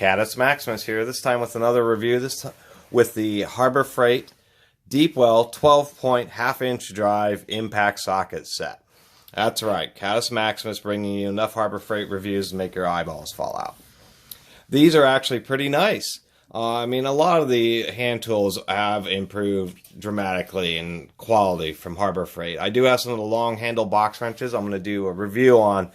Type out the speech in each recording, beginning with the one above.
Caddis Maximus here, this time with another review, this time with the Harbor Freight DeepWell 12-point half-inch drive impact socket set. That's right, Caddis Maximus bringing you enough Harbor Freight reviews to make your eyeballs fall out. These are actually pretty nice. I mean, a lot of the hand tools have improved dramatically in quality from Harbor Freight. I do have some of the long handle box wrenches I'm going to do a review on,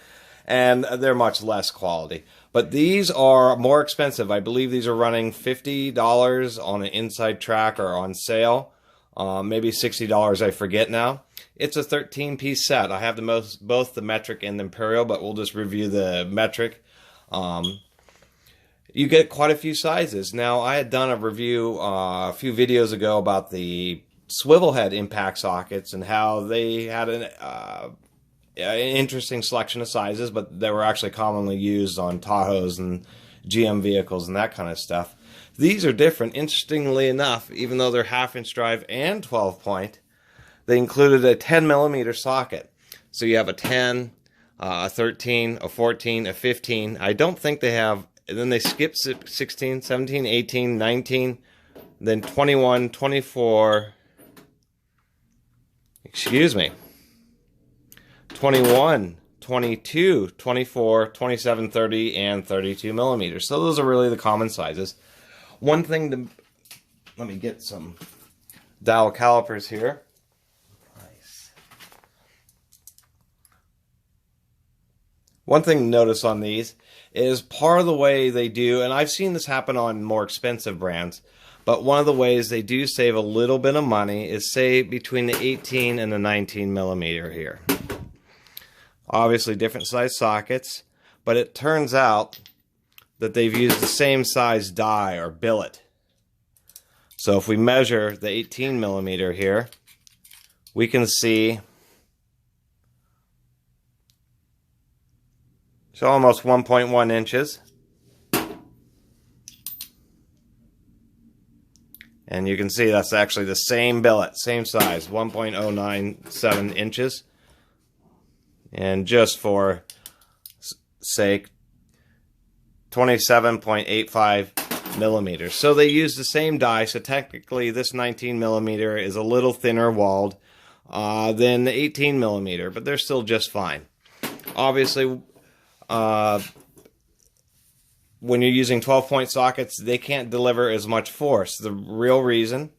and they're much less quality. But these are more expensive. I believe these are running $50 on an inside track or on sale. Maybe $60, I forget now. It's a 13-piece set. I have both the metric and the imperial, but we'll just review the metric. You get quite a few sizes. Now, I had done a review a few videos ago about the swivel head impact sockets and how they had an interesting selection of sizes, but they were actually commonly used on Tahoes and GM vehicles and that kind of stuff. These are different. Interestingly enough, even though they're half-inch drive and 12-point, they included a 10-millimeter socket. So you have a 10, a 13, a 14, a 15. I don't think they have... And then they skip 16, 17, 18, 19, then 21, 24, 21, 22, 24, 27, 30, and 32 millimeters. So those are really the common sizes. One thing to... Let me get some dowel calipers here. Nice. One thing to notice on these is part of the way they do, and I've seen this happen on more expensive brands, but one of the ways they do save a little bit of money is, say, between the 18 and the 19 millimeter here. Obviously different size sockets, but it turns out that they've used the same size die or billet. So if we measure the 18 millimeter here, we can see it's almost 1.1 inches. And you can see that's actually the same billet, same size, 1.097 inches. And just for sake, 27.85 millimeters. So they use the same die, so technically this 19 millimeter is a little thinner walled than the 18 millimeter, but they're still just fine. Obviously, when you're using 12-point sockets, they can't deliver as much force. The real reason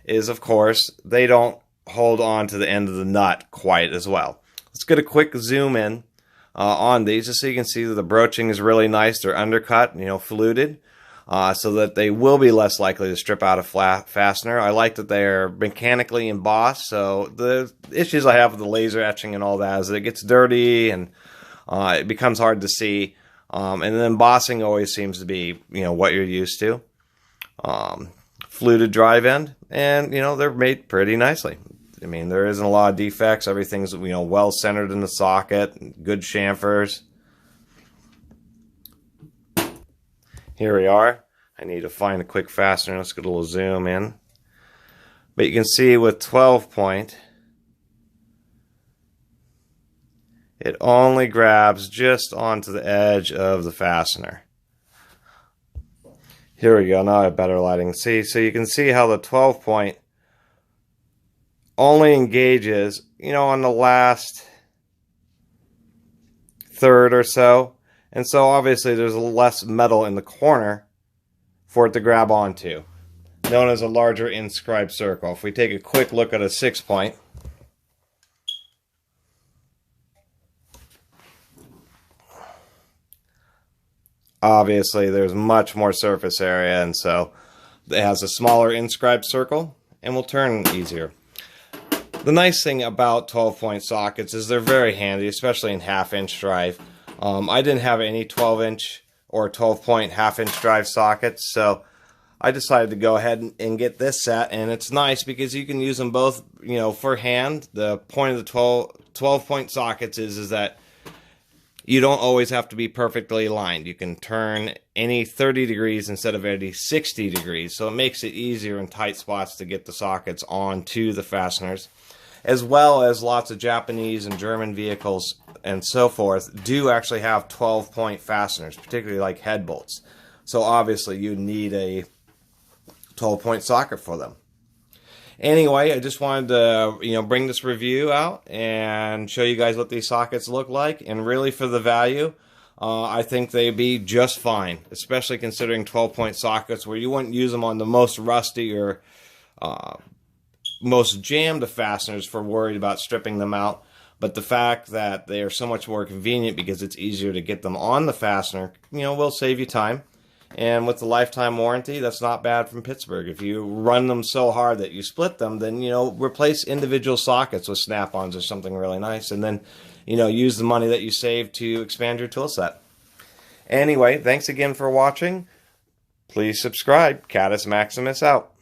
is, of course, they don't hold on to the end of the nut quite as well. Let's get a quick zoom in on these just so you can see that the broaching is really nice. They're undercut, fluted, so that they will be less likely to strip out a flat fastener. I like that they're mechanically embossed, so the issues I have with the laser etching and all that is that it gets dirty and it becomes hard to see, and then embossing always seems to be, what you're used to. Fluted drive end, and they're made pretty nicely. I mean, there isn't a lot of defects. Everything's well centered in the socket. Good chamfers. Here we are. I need to find a quick fastener. Let's get a little zoom in. But you can see with 12-point. It only grabs just onto the edge of the fastener. Here we go. Now I have better lighting. See, so you can see how the 12-point only engages, on the last third or so. And so obviously there's less metal in the corner for it to grab onto, known as a larger inscribed circle. If we take a quick look at a 6-point, obviously there's much more surface area, and so it has a smaller inscribed circle and will turn easier. The nice thing about 12-point sockets is they're very handy, especially in half-inch drive. I didn't have any 12-inch or 12-point half-inch drive sockets, so I decided to go ahead and get this set, and it's nice because you can use them both, for hand. The point of the 12-point sockets is that you don't always have to be perfectly aligned. You can turn any 30 degrees instead of any 60 degrees, so it makes it easier in tight spots to get the sockets onto the fasteners. As well as lots of Japanese and German vehicles and so forth do actually have 12-point fasteners, particularly like head bolts. So obviously you need a 12-point socket for them. Anyway, I just wanted to bring this review out and show you guys what these sockets look like. And really, for the value, I think they'd be just fine, especially considering 12-point sockets where you wouldn't use them on the most rusty or most jammed of fasteners for worried about stripping them out. But the fact that they are so much more convenient because it's easier to get them on the fastener, will save you time. And with the lifetime warranty, that's not bad from Pittsburgh. If you run them so hard that you split them, then, replace individual sockets with snap-ons or something really nice. And then, use the money that you save to expand your tool set. Anyway, thanks again for watching. Please subscribe. Catus Maximus out.